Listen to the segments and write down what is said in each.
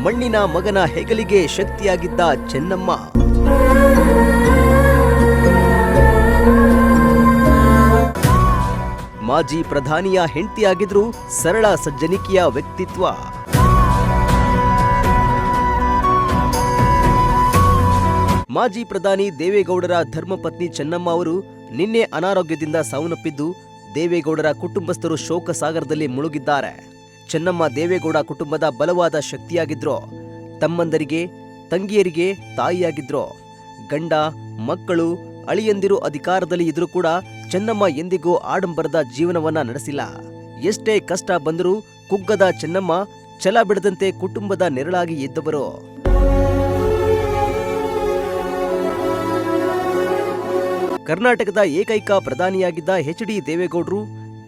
ಮಣ್ಣಿನ ಮಗನ ಹೆಗಲಿಗೆ ಶಕ್ತಿಯಾಗಿದ್ದ ಚೆನ್ನಮ್ಮ. ಮಾಜಿ ಪ್ರಧಾನಿಯ ಹೆಂಡತಿಯಾಗಿದ್ರು ಸರಳ ಸಜ್ಜನಿಕೆಯ ವ್ಯಕ್ತಿತ್ವ. ಮಾಜಿ ಪ್ರಧಾನಿ ದೇವೇಗೌಡರ ಧರ್ಮಪತ್ನಿ ಚೆನ್ನಮ್ಮ ಅವರು ನಿನ್ನೆ ಅನಾರೋಗ್ಯದಿಂದ ಸಾವನ್ನಪ್ಪಿದ್ದು ದೇವೇಗೌಡರ ಕುಟುಂಬಸ್ಥರು ಶೋಕ ಸಾಗರದಲ್ಲಿ ಮುಳುಗಿದ್ದಾರೆ. ಚೆನ್ನಮ್ಮ ದೇವೇಗೌಡ ಕುಟುಂಬದ ಬಲವಾದ ಶಕ್ತಿಯಾಗಿದ್ರು. ತಮ್ಮಂದರಿಗೆ ತಂಗಿಯರಿಗೆ ತಾಯಿಯಾಗಿದ್ರು. ಗಂಡ ಮಕ್ಕಳು ಅಳಿಯಂದಿರು ಅಧಿಕಾರದಲ್ಲಿ ಇದ್ರೂ ಕೂಡ ಚೆನ್ನಮ್ಮ ಎಂದಿಗೂ ಆಡಂಬರದ ಜೀವನವನ್ನ ನಡೆಸಿಲ್ಲ. ಎಷ್ಟೇ ಕಷ್ಟ ಬಂದರೂ ಕುಗ್ಗದ ಚೆನ್ನಮ್ಮ ಛಲ ಬಿಡದಂತೆ ಕುಟುಂಬದ ನೆರಳಾಗಿ ಇದ್ದವರು. ಕರ್ನಾಟಕದ ಏಕೈಕ ಪ್ರಧಾನಿಯಾಗಿದ್ದ ಎಚ್.ಡಿ. ದೇವೇಗೌಡರು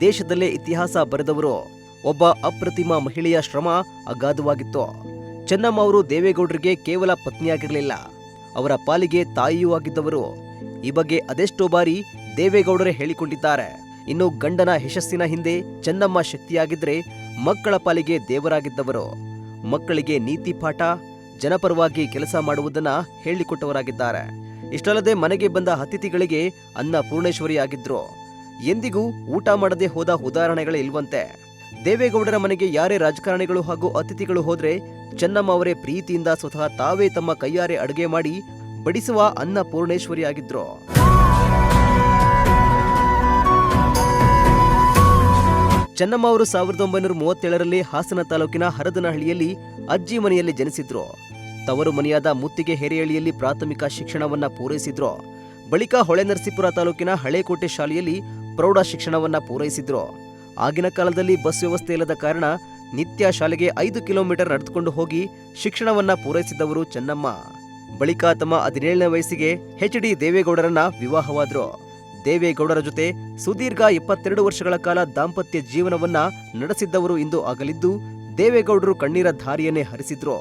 ದೇಶದಲ್ಲೇ ಇತಿಹಾಸ ಬರೆದವರು. ಒಬ್ಬ ಅಪ್ರತಿಮ ಮಹಿಳೆಯ ಶ್ರಮ ಅಗಾಧವಾಗಿತ್ತು. ಚೆನ್ನಮ್ಮ ಅವರು ದೇವೇಗೌಡರಿಗೆ ಕೇವಲ ಪತ್ನಿಯಾಗಿರಲಿಲ್ಲ, ಅವರ ಪಾಲಿಗೆ ತಾಯಿಯೂ ಆಗಿದ್ದವರು. ಈ ಬಗ್ಗೆ ಅದೆಷ್ಟೋ ಬಾರಿ ದೇವೇಗೌಡರೇ ಹೇಳಿಕೊಂಡಿದ್ದಾರೆ. ಇನ್ನು ಗಂಡನ ಯಶಸ್ಸಿನ ಹಿಂದೆ ಚೆನ್ನಮ್ಮ ಶಕ್ತಿಯಾಗಿದ್ರೆ ಮಕ್ಕಳ ಪಾಲಿಗೆ ದೇವರಾಗಿದ್ದವರು. ಮಕ್ಕಳಿಗೆ ನೀತಿ ಪಾಠ, ಜನಪರವಾಗಿ ಕೆಲಸ ಮಾಡುವುದನ್ನ ಹೇಳಿಕೊಟ್ಟವರಾಗಿದ್ದಾರೆ. ಇಷ್ಟಲ್ಲದೆ ಮನೆಗೆ ಬಂದ ಅತಿಥಿಗಳಿಗೆ ಅನ್ನಪೂರ್ಣೇಶ್ವರಿಯಾಗಿದ್ರು. ಎಂದಿಗೂ ಊಟ ಮಾಡದೆ ಹೋದ ಉದಾಹರಣೆಗಳೇ ಇಲ್ವಂತೆ. ದೇವೇಗೌಡರ ಮನೆಗೆ ಯಾರೇ ರಾಜಕಾರಣಿಗಳು ಹಾಗೂ ಅತಿಥಿಗಳು ಹೋದ್ರೆ ಚೆನ್ನಮ್ಮ ಅವರೇ ಪ್ರೀತಿಯಿಂದ ಸ್ವತಃ ತಾವೇ ತಮ್ಮ ಕೈಯಾರೆ ಅಡುಗೆ ಮಾಡಿ ಬಡಿಸುವ ಅನ್ನಪೂರ್ಣೇಶ್ವರಿಯಾಗಿದ್ರು. ಚೆನ್ನಮ್ಮ ಅವರು 1937ರಲ್ಲಿ ಹಾಸನ ತಾಲೂಕಿನ ಹರದನಹಳ್ಳಿಯಲ್ಲಿ ಅಜ್ಜಿ ಮನೆಯಲ್ಲಿ ಜನಿಸಿದ್ರು. ತವರು ಮನೆಯಾದ ಮುತ್ತಿಗೆ ಹೆರೆಹಳ್ಳಿಯಲ್ಲಿ ಪ್ರಾಥಮಿಕ ಶಿಕ್ಷಣವನ್ನ ಪೂರೈಸಿದ್ರು. ಬಳಿಕ ಹೊಳೆನರಸೀಪುರ ತಾಲೂಕಿನ ಹಳೇಕೋಟೆ ಶಾಲೆಯಲ್ಲಿ ಪ್ರೌಢ ಶಿಕ್ಷಣವನ್ನ ಪೂರೈಸಿದ್ರು. ಆಗಿನ ಕಾಲದಲ್ಲಿ ಬಸ್ ವ್ಯವಸ್ಥೆ ಇಲ್ಲದ ಕಾರಣ ನಿತ್ಯ ಶಾಲೆಗೆ 5 ಕಿಲೋಮೀಟರ್ ನಡೆದುಕೊಂಡು ಹೋಗಿ ಶಿಕ್ಷಣವನ್ನ ಪೂರೈಸಿದವರು ಚೆನ್ನಮ್ಮ. ಬಳಿಕ ತಮ್ಮ 17ನೇ ವಯಸ್ಸಿಗೆ ಎಚ್.ಡಿ. ದೇವೇಗೌಡರನ್ನ ವಿವಾಹವಾದ್ರು. ದೇವೇಗೌಡರ ಜೊತೆ ಸುದೀರ್ಘ 22 ವರ್ಷಗಳ ಕಾಲ ದಾಂಪತ್ಯ ಜೀವನವನ್ನ ನಡೆಸಿದ್ದವರು ಇಂದು ಅಗಲಿದ್ದು ದೇವೇಗೌಡರು ಕಣ್ಣೀರ ಧಾರಿಯನ್ನೇ ಹರಿಸಿದ್ರು.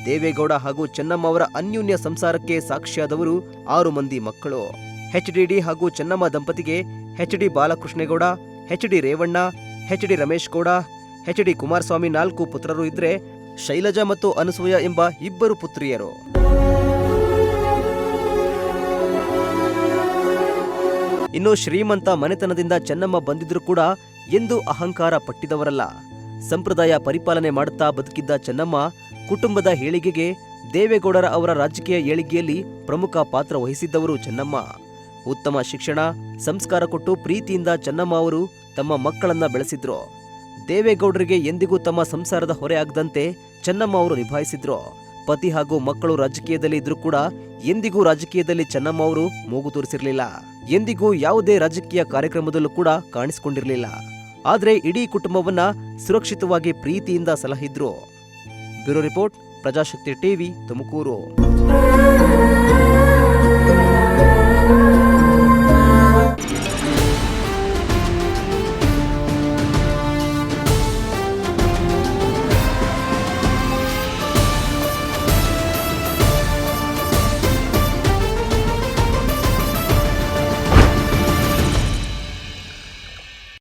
ದೇವೇಗೌಡ ಹಾಗೂ ಚೆನ್ನಮ್ಮ ಅವರ ಅನ್ಯೋನ್ಯ ಸಂಸಾರಕ್ಕೆ ಸಾಕ್ಷಿಯಾದವರು 6 ಮಂದಿ ಮಕ್ಕಳು. ಎಚ್.ಡಿ. ಹಾಗೂ ಚೆನ್ನಮ್ಮ ದಂಪತಿಗೆ H D. Balakrishnegowda, H D. Revanna, H D. Ramesh Gowda, H D. Kumaraswamy 4 ಪುತ್ರರು ಇದ್ರೆ ಶೈಲಜಾ ಮತ್ತು ಅನಸೂಯ ಎಂಬ 2 ಪುತ್ರಿಯರು. ಇನ್ನು ಶ್ರೀಮಂತ ಮನೆತನದಿಂದ ಚೆನ್ನಮ್ಮ ಬಂದಿದ್ರು ಕೂಡ ಎಂದು ಅಹಂಕಾರ ಪಟ್ಟಿದವರಲ್ಲ. ಸಂಪ್ರದಾಯ ಪರಿಪಾಲನೆ ಮಾಡುತ್ತಾ ಬದುಕಿದ್ದ ಚೆನ್ನಮ್ಮ ಕುಟುಂಬದ ಏಳಿಗೆಗೆ ದೇವೇಗೌಡರ ಅವರ ರಾಜಕೀಯ ಏಳಿಗೆಯಲ್ಲಿ ಪ್ರಮುಖ ಪಾತ್ರ ವಹಿಸಿದ್ದವರು ಚೆನ್ನಮ್ಮ. ಉತ್ತಮ ಶಿಕ್ಷಣ, ಸಂಸ್ಕಾರ ಕೊಟ್ಟು ಪ್ರೀತಿಯಿಂದ ಚೆನ್ನಮ್ಮ ಅವರು ತಮ್ಮ ಮಕ್ಕಳನ್ನ ಬೆಳೆಸಿದ್ರು. ದೇವೇಗೌಡರಿಗೆ ಎಂದಿಗೂ ತಮ್ಮ ಸಂಸಾರದ ಹೊರೆ ಆಗದಂತೆ ಚೆನ್ನಮ್ಮ ಅವರು ನಿಭಾಯಿಸಿದ್ರು. ಪತಿ ಹಾಗೂ ಮಕ್ಕಳು ರಾಜಕೀಯದಲ್ಲಿ ಇದ್ರೂ ಕೂಡ ಎಂದಿಗೂ ರಾಜಕೀಯದಲ್ಲಿ ಚೆನ್ನಮ್ಮ ಅವರು ಮೂಗು ತೋರಿಸಿರಲಿಲ್ಲ. ಎಂದಿಗೂ ಯಾವುದೇ ರಾಜಕೀಯ ಕಾರ್ಯಕ್ರಮದಲ್ಲೂ ಕೂಡ ಕಾಣಿಸಿಕೊಂಡಿರಲಿಲ್ಲ. ಆದರೆ ಇಡೀ ಕುಟುಂಬವನ್ನ ಸುರಕ್ಷಿತವಾಗಿ ಪ್ರೀತಿಯಿಂದ ಸಲಹಿದ್ರು. Bureau report, Prajashakti TV, Tumakuru.